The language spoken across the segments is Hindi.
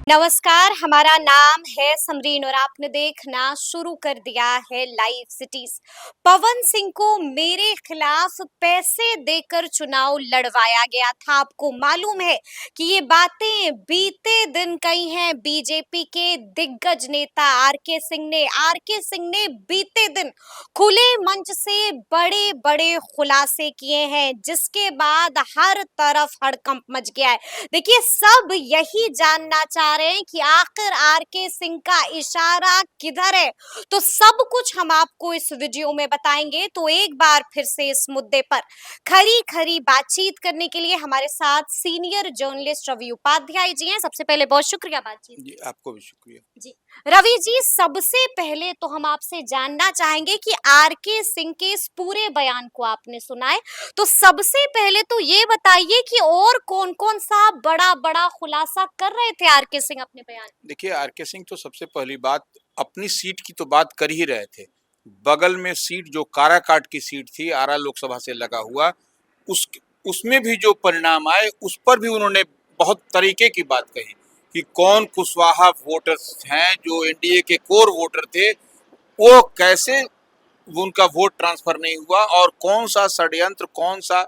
नमस्कार, हमारा नाम है समरीन और आपने देखना शुरू कर दिया है लाइव सिटीज। पवन सिंह को मेरे खिलाफ पैसे देकर चुनाव लड़वाया गया था। आपको मालूम है कि ये बातें बीते दिन कही हैं बीजेपी के दिग्गज नेता आर के सिंह ने बीते दिन खुले मंच से बड़े बड़े खुलासे किए हैं, जिसके बाद हर तरफ हड़कंप मच गया है। देखिए, सब यही जानना चाह रहे हैं कि आखिर आर के सिंह का इशारा किधर है। तो सब कुछ हम आपको इस वीडियो में बताएंगे। तो एक बार फिर से इस मुद्दे पर खरी खरी बातचीत करने के लिए हमारे साथ सीनियर जर्नलिस्ट रवि उपाध्याय जी हैं। सबसे पहले बहुत शुक्रिया बातचीत जी, आपको भी शुक्रिया। जी। रवि जी, सबसे पहले तो हम आपसे जानना चाहेंगे कि आर के सिंह के इस पूरे बयान को आपने सुना है, तो सबसे पहले तो ये बताइए कि और कौन-कौन सा बड़ा-बड़ा खुलासा कर रहे थे आर के सिंह अपने बयान में? देखिए, आर.के. सिंह तो सबसे पहली बात अपनी सीट की तो बात कर ही रहे थे। बगल में सीट जो काराकाट की सीट थी, आरा लोकसभा से लगा हुआ, उस उसमें भी जो परिणाम आए, उस पर भी उन्होंने बहुत तरीके की बात कही कि कौन कुशवाहा वोटर्स हैं जो एनडीए के कोर वोटर थे, वो कैसे उनका वोट ट्रांसफर नहीं हुआ और कौन सा षड्यंत्र, कौन सा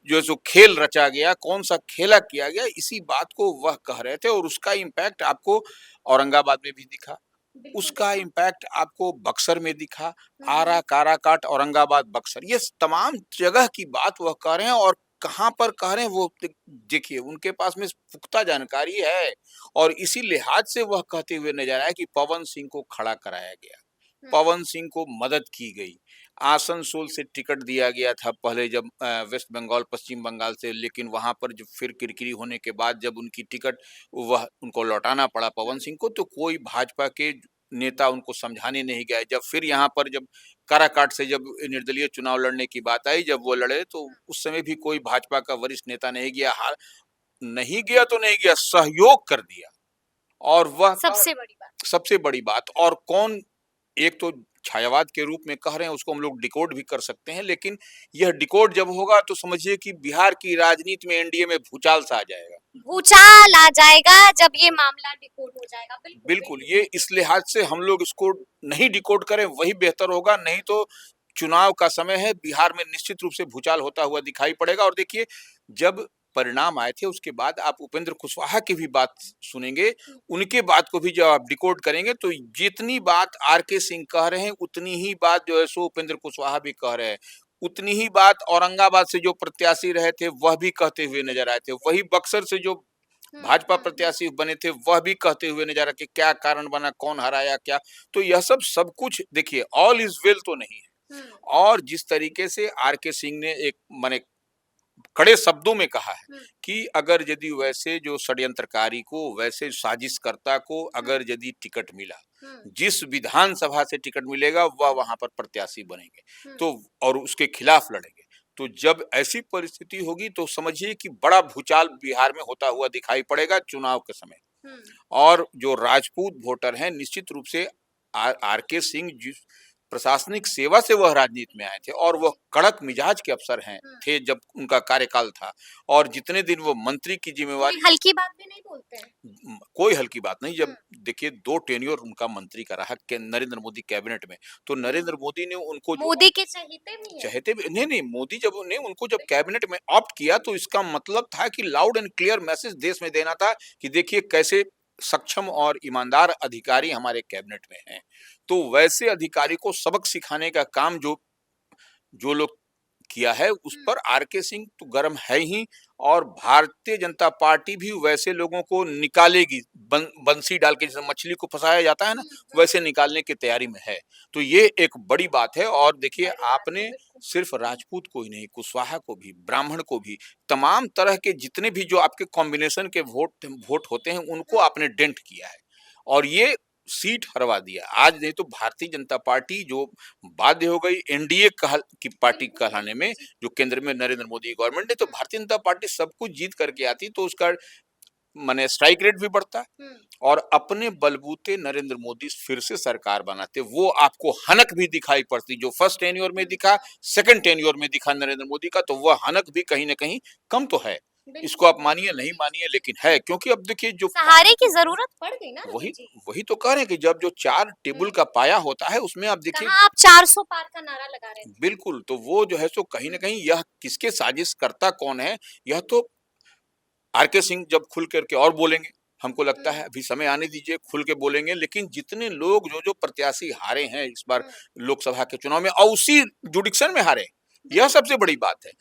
जो खेल रचा गया, कौन सा खेला किया गया, इसी बात को वह कह रहे थे। और उसका इम्पैक्ट आपको औरंगाबाद में भी दिखा, बिल्कुल। उसका इम्पैक्ट आपको बक्सर में दिखा, हम्म। आरा, काराकाट, औरंगाबाद, बक्सर, ये तमाम जगह की बात वह कह रहे हैं। और कहाँ पर कह रहे हैं वो देखिए, उनके पास में पुख्ता जानकारी है और इसी लिहाज से वह कहते हुए नजर आया कि पवन सिंह को खड़ा कराया गया, हम्म। पवन सिंह को मदद की गई। आसनसोल से टिकट दिया गया था पहले, जब वेस्ट बंगाल, पश्चिम बंगाल से, लेकिन वहां पर जब फिर किरकिरी होने के बाद जब उनकी टिकट वह उनको लौटाना पड़ा पवन सिंह को, तो कोई भाजपा के नेता उनको समझाने नहीं गए। जब फिर यहाँ पर जब काराकाट से जब निर्दलीय चुनाव लड़ने की बात आई, जब वो लड़े, तो उस समय भी कोई भाजपा का वरिष्ठ नेता नहीं गया। हार नहीं गया तो नहीं गया, सहयोग कर दिया। और वह सबसे बड़ी बात। सबसे बड़ी बात। और कौन, एक तो छायावाद के रूप में कह रहे हैं, उसको हम लोग डिकोड भी कर सकते हैं, लेकिन यह डिकोड जब होगा तो समझिए कि बिहार की राजनीति में एनडीए में भूचाल सा आ जाएगा। भूचाल आ जाएगा जब ये मामला डिकोड हो जाएगा। बिल्कुल बिल्कुल, बिल्कुल। ये इस लिहाज से हम लोग इसको नहीं डिकोड करें वही बेहतर होगा, नहीं तो चुनाव का समय है, बिहार में निश्चित रूप से भूचाल होता हुआ दिखाई पड़ेगा। और देखिए, जब परिणाम आए थे उसके बाद आप उपेंद्र कुशवाहा की भी बात सुनेंगे, उनके बात को भी जब आप डिकोड करेंगे तो जितनी बात आर के सिंह कह रहे हैं, उतनी ही बात जो है सो उपेंद्र कुशवाहा भी कह रहे हैं। उतनी ही बात औरंगाबाद से जो प्रत्याशी रहे थे वह भी कहते हुए नजर आए थे। वही बक्सर से जो भाजपा प्रत्याशी बने थे वह भी कहते हुए नजर आए कि क्या कारण बना, कौन हराया, क्या। तो यह सब कुछ देखिए, ऑल इज वेल तो नहीं है। और जिस तरीके से आर के सिंह ने एक माने कड़े शब्दों में कहा है कि अगर यदि वैसे जो षड्यंत्रकारी को, वैसे साजिशकर्ता को अगर यदि टिकट मिला, जिस विधानसभा से टिकट मिलेगा वह वहां पर प्रत्याशी बनेंगे, तो और उसके खिलाफ लड़ेंगे। तो जब ऐसी परिस्थिति होगी तो समझिए कि बड़ा भूचाल बिहार में होता हुआ दिखाई पड़ेगा चुनाव के समय। और जो राजपूत वोटर हैं, निश्चित रूप से आर के सिंह जिस प्रशासनिक सेवा से वह राजनीति में आए थे और वह कड़क मिजाज के अफसर हैं थे जब उनका कार्यकाल था। और जितने दिन वो मंत्री की जिम्मेवारी, कोई हल्की बात भी नहीं बोलते हैं। कोई हल्की बात नहीं। जब देखिए 2 टेन्योर उनका मंत्री का रहा नरेंद्र मोदी कैबिनेट में, तो नरेंद्र मोदी ने उनको जो मोदी के चहेते भी हैं। चाहते भी नहीं, नहीं, मोदी जब ने उनको जब कैबिनेट में ऑप्ट किया तो इसका मतलब था कि लाउड एंड क्लियर मैसेज देश में देना था कि देखिए कैसे सक्षम और ईमानदार अधिकारी हमारे कैबिनेट में हैं। तो वैसे अधिकारी को सबक सिखाने का काम जो जो लोग किया है, उस पर आर के सिंह तो गर्म है ही। और भारतीय जनता पार्टी भी वैसे लोगों को निकालेगी, बंसी डाल के, जैसे मछली को फंसाया जाता है ना, वैसे निकालने की तैयारी में है। तो ये एक बड़ी बात है। और देखिए, आपने सिर्फ राजपूत को ही नहीं, कुशवाहा को भी, ब्राह्मण को भी, तमाम तरह के जितने भी जो आपके कॉम्बिनेशन के वोट होते हैं, उनको आपने डेंट किया है और ये सीट हरवा दिया। आज नहीं तो भारतीय जनता पार्टी जो बाध्य हो गई एनडीए की पार्टी कहलाने में, जो केंद्र में नरेंद्र मोदी गवर्नमेंट है, तो भारतीय जनता पार्टी सब कुछ जीत करके आती तो उसका माने स्ट्राइक रेट भी बढ़ता और अपने बलबूते नरेंद्र मोदी फिर से सरकार बनाते। वो आपको हनक भी दिखाई पड़ती जो फर्स्ट टेन्योर में दिखा, सेकंड टेन्योर में दिखा नरेंद्र मोदी का, तो वह हनक भी कहीं ना कहीं कम तो है। इसको आप मानिए नहीं मानिए लेकिन है, क्योंकि अब देखिए जो सहारे की जरूरत पड़ गई ना रवि वही जी। वही तो कह रहे हैं कि जब जो 4 टेबल का पाया होता है उसमें आप देखिए कहाँ आप 400 पार का नारा लगा रहे थे। बिल्कुल, तो वो जो है सो कहीं न कहीं यह किसके साजिशकर्ता कौन है, यह तो आरके सिंह जब खुल करके और बोलेंगे, हमको लगता है अभी समय आने दीजिए खुल के बोलेंगे, लेकिन जितने लोग जो प्रत्याशी हारे हैं इस बार लोकसभा के चुनाव में और उसी जुडिक्शन में हारे, यह सबसे बड़ी बात है।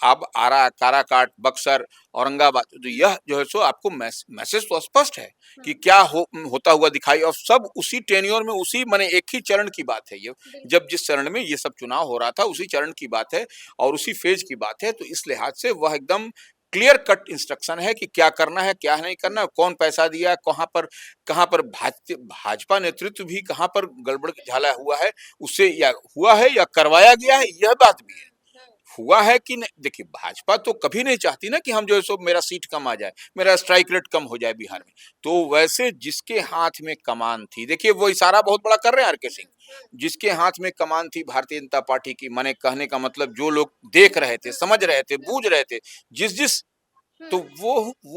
अब आरा, काराकाट, बक्सर, औरंगाबाद तो यह जो है सो आपको मैसेज तो स्पष्ट है कि क्या होता हुआ दिखाई और सब उसी टेन्योर में उसी माने एक ही चरण की बात है ये। जब जिस चरण में ये सब चुनाव हो रहा था उसी चरण की बात है और उसी फेज की बात है, तो इस लिहाज से वह एकदम क्लियर कट इंस्ट्रक्शन है कि क्या करना है, क्या नहीं करना, कौन पैसा दिया, कहाँ पर भाजपा नेतृत्व भी कहाँ पर गड़बड़ झाला हुआ है, उससे या हुआ है या करवाया गया है, यह बात भी है। हुआ है कि नहीं, देखिए भाजपा तो कभी नहीं चाहती ना कि हम जो है सो मेरा सीट कम आ जाए, मेरा स्ट्राइक रेट कम हो जाए बिहार में। तो वैसे जिसके हाथ में कमान थी, देखिए वो इशारा बहुत बड़ा कर रहे हैं आरके सिंह, जिसके हाथ में कमान थी भारतीय जनता पार्टी की, माने कहने का मतलब जो लोग देख रहे थे, समझ रहे थे, बूझ रहे थे, जिस जिस तो वो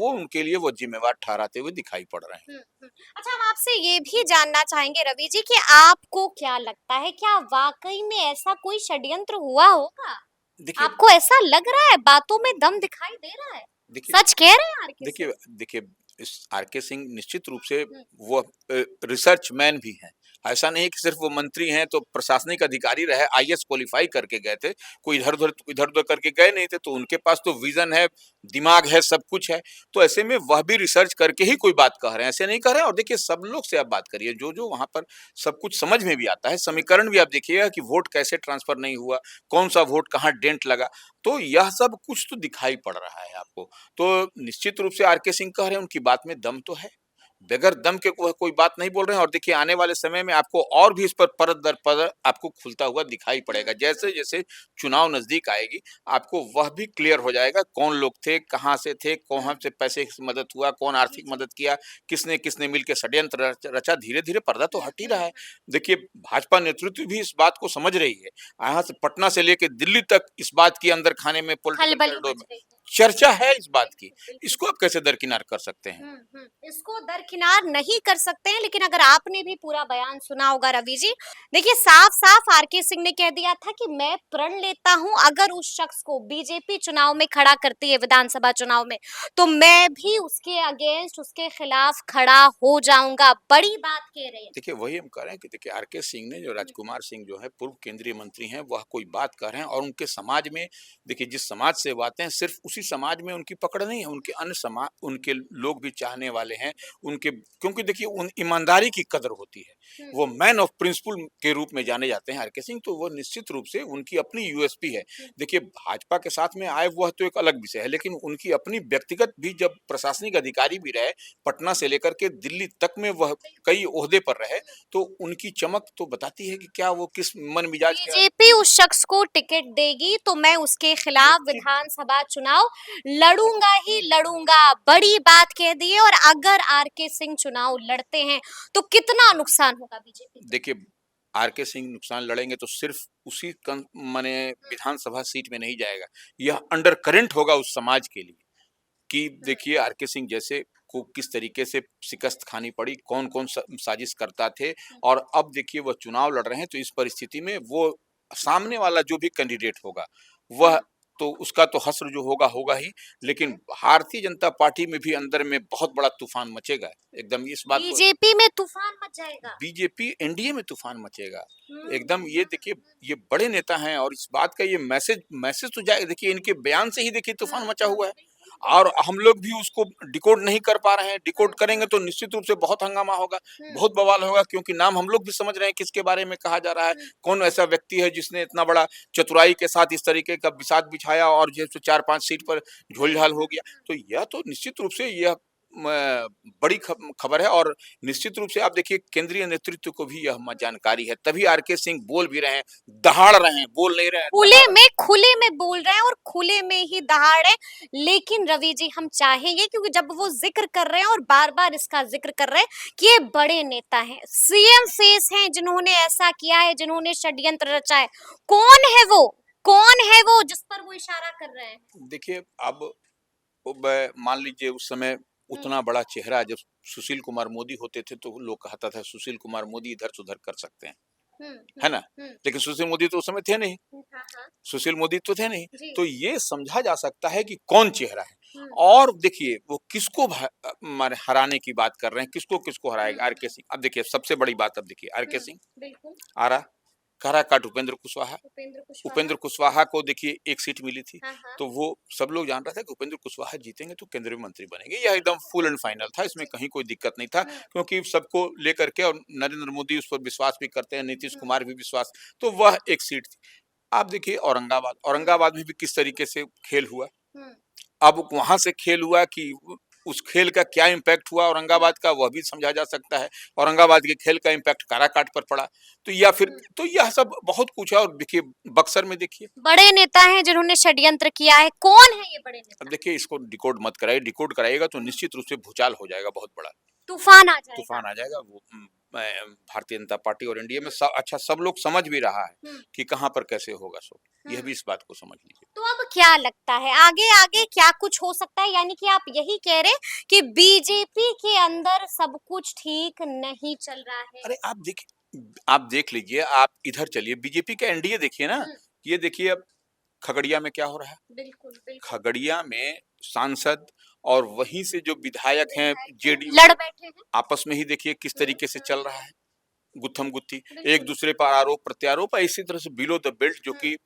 उनके लिए वो जिम्मेवार ठहराते हुए दिखाई पड़ रहे हैं। अच्छा, हम आपसे ये भी जानना चाहेंगे रवि जी कि आपको क्या लगता है, क्या वाकई में ऐसा कोई षड्यंत्र हुआ होगा? देखिए आपको ऐसा लग रहा है, बातों में दम दिखाई दे रहा है? देखिए सच कह रहे हैं आरके देखिए सिंह? देखिए इस आरके सिंह निश्चित रूप से वो रिसर्च मैन भी हैं। ऐसा नहीं कि सिर्फ वो मंत्री हैं तो प्रशासनिक अधिकारी रहे, आईएएस क्वालिफाई करके गए थे, कोई इधर-उधर करके गए नहीं थे, तो उनके पास तो विजन है, दिमाग है, सब कुछ है। तो ऐसे में वह भी रिसर्च करके ही कोई बात कह रहे हैं, ऐसे नहीं कह रहे हैं। और देखिए सब लोग से आप बात करिए, जो वहाँ पर सब कुछ समझ में भी आता है, समीकरण भी आप देखिएगा कि वोट कैसे ट्रांसफर नहीं हुआ, कौन-सा वोट कहाँ डेंट लगा, तो यह सब कुछ तो दिखाई पड़ रहा है आपको। तो निश्चित रूप से आरके सिंह कह रहे हैं उनकी बात में दम तो है। बगैर दम के कोई बात नहीं बोल रहे हैं और देखिए आने वाले समय में आपको और भी इस पर परत दर परत आपको खुलता हुआ दिखाई पड़ेगा। जैसे-जैसे चुनाव नज़दीक आएगी, आपको वह भी क्लियर हो जाएगा कौन लोग थे, कहाँ से थे, कहाँ से पैसे से मदद हुआ, कौन आर्थिक मदद किया, किसने-किसने मिल के षड्यंत्र रचा। धीरे-धीरे पर्दा तो हट ही रहा है। देखिए भाजपा नेतृत्व भी इस बात को समझ रही है। यहाँ से पटना से लेके दिल्ली तक इस बात की अंदर खाने में पॉलिटिकल खलबली कॉरिडोर मच में गई है। चर्चा है इस बात की। बिल्कुल। इसको आप कैसे दरकिनार कर सकते हैं? इसको दरकिनार नहीं कर सकते हैं, लेकिन अगर आपने भी पूरा बयान सुना होगा रवि जी, देखिए साफ-साफ आरके सिंह ने कह दिया था कि मैं प्रण लेता हूं अगर उस शख्स को बीजेपी चुनाव में खड़ा करती है विधानसभा चुनाव में, तो मैं भी उसके अगेंस्ट उसके खिलाफ खड़ा हो जाऊंगा। बड़ी बात कह रहे हैं। देखिए, वही हम कह रहे हैं कि देखिए आरके सिंह ने जो राजकुमार सिंह जो है पूर्व केंद्रीय मंत्री हैं, वह कोई बात कर रहे हैं और उनके समाज में देखिए जिस समाज से वो आते हैं सिर्फ उसी समाज में उनकी पकड़ नहीं है, उनके अन्य समाज उनके लोग भी चाहने वाले हैं, उनके क्योंकि देखिए उन ईमानदारी की कदर होती है। वो मैन ऑफ प्रिंसिपल के रूप में जाने जाते हैं आरके सिंह, तो वो निश्चित रूप से उनकी अपनी यूएसपी है। देखिए भाजपा के साथ में आए वह तो एक अलग विषय है, लेकिन उनकी अपनी व्यक्तिगत भी जब प्रशासनिक अधिकारी भी रहे, पटना से लेकर के दिल्ली तक में वह कई ओहदे पर रहे, तो उनकी चमक तो बताती है कि क्या वो किस मन मिजाज के बीजेपी उस शख्स को टिकट देगी तो मैं उसके खिलाफ विधानसभा चुनाव लड़ूंगा ही लड़ूंगा। बड़ी बात कह दी है। और अगर आरके सिंह चुनाव लड़ते हैं तो कितना नुकसान होगा बीजेपी को? देखिए आरके सिंह नुकसान लड़ेंगे तो सिर्फ उसी माने विधानसभा सीट में नहीं जाएगा, यह अंडर करंट होगा उस समाज के लिए कि देखिए आरके सिंह जैसे को किस तरीके से शिकस्त खानी पड़ी, कौन-कौन साजिश करता थे और अब देखिए वह चुनाव लड़ रहे हैं, तो इस परिस्थिति में वो सामने वाला जो भी कैंडिडेट होगा, वह तो उसका तो हश्र जो होगा, होगा ही, लेकिन भारतीय जनता पार्टी में भी अंदर में बहुत बड़ा तूफान मचेगा। एकदम इस बात को बीजेपी में तूफान मच जाएगा। बीजेपी एनडीए में तूफान मचेगा। एकदम ये देखिए ये बड़े नेता हैं और इस बात का ये मैसेज मैसेज तो जाए देखिए इनके बयान से ही देखिए तूफान मचा हुआ है। और हम लोग भी उसको डिकोड नहीं कर पा रहे हैं, डिकोड करेंगे तो निश्चित रूप से बहुत हंगामा होगा, बहुत बवाल होगा क्योंकि नाम हम लोग भी समझ रहे हैं किसके बारे में कहा जा रहा है, कौन ऐसा व्यक्ति है जिसने इतना बड़ा चतुराई के साथ इस तरीके का बिसात बिछाया और जैसे 4-5 सीट पर झोल-झाल हो गया। तो यह तो निश्चित रूप से यह म बड़ी खबर है और निश्चित रूप से आप देखिए केंद्रीय नेतृत्व को भी यह जानकारी है, तभी आरके सिंह बोल भी रहे हैं, दहाड़ रहे हैं, बोल नहीं रहे हैं, खुले में बोल रहे हैं और खुले में ही दहाड़ है। लेकिन रवि जी हम चाहेंगे, क्योंकि जब वो जिक्र कर रहे हैं और बार-बार इसका जिक्र कर रहे हैं कि ये बड़े नेता हैं, सीएम फेस हैं, जिन्होंने ऐसा किया है, जिन्होंने षड्यंत्र रचा है। कौन है वो? कौन है वो जिस पर वो इशारा कर रहे हैं? देखिए अब मान लीजिए उस समय उतना बड़ा चेहरा जब सुशील कुमार मोदी होते थे तो लोग कहता था सुशील कुमार मोदी इधर से उधर कर सकते हैं, है ना? लेकिन सुशील मोदी तो उस समय थे नहीं, हाँ, हाँ। सुशील मोदी तो थे नहीं। जी। तो ये समझा जा सकता है कि कौन चेहरा है। हुँ, और देखिए वो किसको माने हराने की बात कर रहे हैं, किसको हुँ, हराएगा? आरके सिंह। अब देखिए सबसे बड़ी बात, अब देखिए आरके सिंह बिल्कुल। आरा, काराकाट उपेंद्र कुशवाहा। उपेंद्र उपेंद्र कुशवाहा। कुशवाहा को देखिए एक सीट मिली थी, हाँ, हाँ। तो वो सब लोग जान रहे थे कि उपेंद्र कुशवाहा जीतेंगे तो केंद्रीय मंत्री बनेंगे। यह एकदम फुल एंड फाइनल था, इसमें कहीं कोई दिक्कत नहीं था, क्योंकि सबको लेकर के और नरेंद्र मोदी उस पर विश्वास भी करते हैं, नीतीश कुमार भी विश्वास, तो वह एक सीट थी। आप देखिए औरंगाबाद, औरंगाबाद में भी किस तरीके से खेल हुआ। हुँ, अब वहां से खेल हुआ कि उस खेल का क्या इम्पैक्ट हुआ औरंगाबाद का, वह भी समझा जा सकता है। औरंगाबाद के खेल का इम्पैक्ट काराकाट पर पड़ा। तो या फिर तो यह सब बहुत कुछ है। और देखिए बक्सर में देखिए, बड़े नेता हैं जिन्होंने षड्यंत्र किया है, कौन है ये बड़े अब नेता? देखिए इसको डिकोड मत कराइए, डिकोड कराइएगा तो निश्चित रूप से भूचाल हो जाएगा बहुत बड़ा। तूफान आ जाएगा। तूफान आ जाएगा। वो भारतीय जनता पार्टी और एनडीए में अच्छा सब लोग समझ भी रहा है हुँ, कि कहाँ पर कैसे होगा सो। यह भी हुँ। इस बात को समझ लीजिए। तो अब क्या लगता है आगे आगे क्या कुछ हो सकता है, यानी कि आप यही कह रहे हैं कि बीजेपी के अंदर सब कुछ ठीक नहीं चल रहा है। अरे आप देखिए, आप देख लीजिए, आप इधर चलिए बीजेपी का एनडीए देखिए ना। हम्म, ये देखिए अब खगड़िया में क्या हो रहा है। बिल्कुल बिल्कुल। खगड़िया में सांसद और वहीं से जो विधायक हैं जेडीयू लड़ के, बैठे हैं। आपस में ही देखिए किस तरीके से चल रहा है, गुत्थम गुत्थी, एक बिल्कुल। दूसरे पर आरोप प्रत्यारोप। इसी तरह से बिलो द बेल्ट, जो हम्म, कि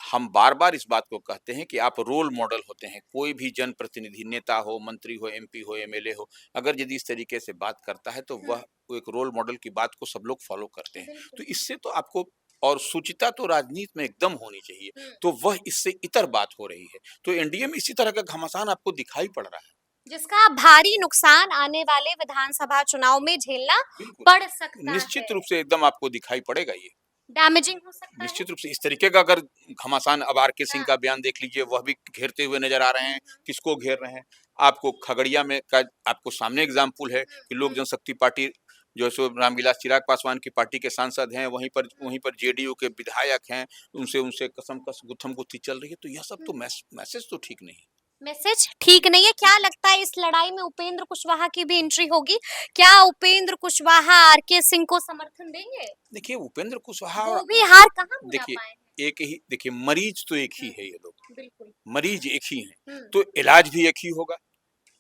हम बार बार इस बात को कहते हैं कि आप रोल मॉडल होते हैं। कोई भी जनप्रतिनिधि, नेता हो, मंत्री हो, एमपी हो, एमएलए हो, अगर यदि इस तरीके से बात करता है तो वह वो एक रोल मॉडल की बात को सब लोग फॉलो करते हैं। तो बिल्कुल। इससे तो आपको, और शुचिता तो राजनीति में एकदम होनी चाहिए, हम्म, तो वह इससे इतर बात हो रही है। तो एनडीए में इसी तरह का घमासान आपको दिखाई पड़ रहा है। जिसका भारी नुकसान आने वाले विधानसभा चुनाव में झेलना बिल्कुल, पड़ सकता है। निश्चित रूप से एकदम आपको दिखाई पड़ेगा ये। डैमेजिंग हो सकता है। निश्चित रूप से इस तरीके का अगर घमासान, अब आरके सिंह हाँ। का बयान देख लीजिए, वह भी घेरते हुए नजर आ रहे हैं। किसको घेर रहे हैं? आपको खगड़िया में का आपको सामने एग्जाम्पल है कि लोक जनशक्ति पार्टी, जो सो रामविलास चिराग पासवान की पार्टी के सांसद हैं, वहीं पर जेडीयू के विधायक हैं, उनसे उनसे कसम-कस गुत्थम-गुत्थी चल रही है। तो यह सब तो मैसेज तो ठीक नहीं है। मैसेज ठीक नहीं है। क्या लगता है इस लड़ाई में उपेंद्र कुशवाहा की भी एंट्री होगी? क्या उपेंद्र कुशवाहा आरके सिंह को समर्थन देंगे? देखिए उपेंद्र कुशवाहा वो और भी हार कहाँ बुला देखिए पाए हैं। एक ही, देखिए मरीज तो एक ही हम्म, है ये लोग, बिल्कुल। मरीज एक ही हैं, हम्म, तो इलाज भी एक ही होगा।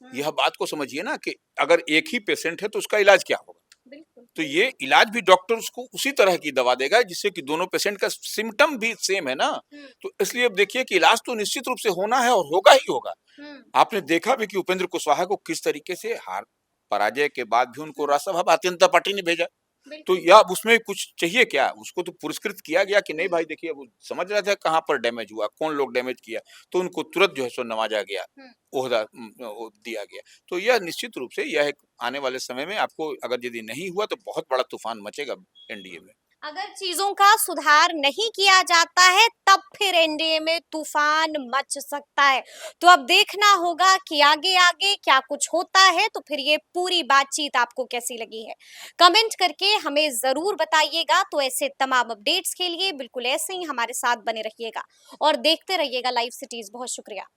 हम्म, यह बात को समझिए ना कि अगर एक ही पेशेंट है तो उसका इलाज क्या होगा। बिल्कुल तो ये इलाज भी डॉक्टर उसको उसी तरह की दवा देगा जिससे कि दोनों पेशेंट का सिम्टम भी सेम है ना। हम्म, तो इसलिए अब देखिए कि इलाज तो निश्चित रूप से होना है और होगा ही होगा। हम्म, आपने देखा भी कि उपेंद्र कुशवाहा को किस तरीके से हार पराजय के बाद भी उनको हम्म, राज्यसभा भारतीय जनता पार्टी ने भेजा। तो बिल्कुल। या उसमें कुछ चाहिए क्या? उसको तो पुरस्कृत किया गया कि नहीं हम्म, भाई देखिए, वो समझ रहा था कहाँ पर डैमेज हुआ, कौन लोग डैमेज किया, तो उनको तुरंत जो है सो नवाजा गया, हम्म। ओहदा वो दिया गया। तो यह निश्चित रूप से यह एक आने वाले समय में आपको अगर यदि नहीं हुआ तो बहुत बड़ा तूफान मचेगा एनडीए में। अगर चीजों का सुधार नहीं किया जाता है तब फिर एनडीए में तूफान मच सकता है। तो अब देखना होगा कि आगे आगे क्या कुछ होता है। तो फिर ये पूरी बातचीत आपको कैसी लगी है, कमेंट करके हमें जरूर बताइएगा। तो ऐसे तमाम अपडेट्स के लिए बिल्कुल ऐसे ही हमारे साथ बने रहिएगा और देखते रहिएगा लाइव सिटीज। बहुत शुक्रिया।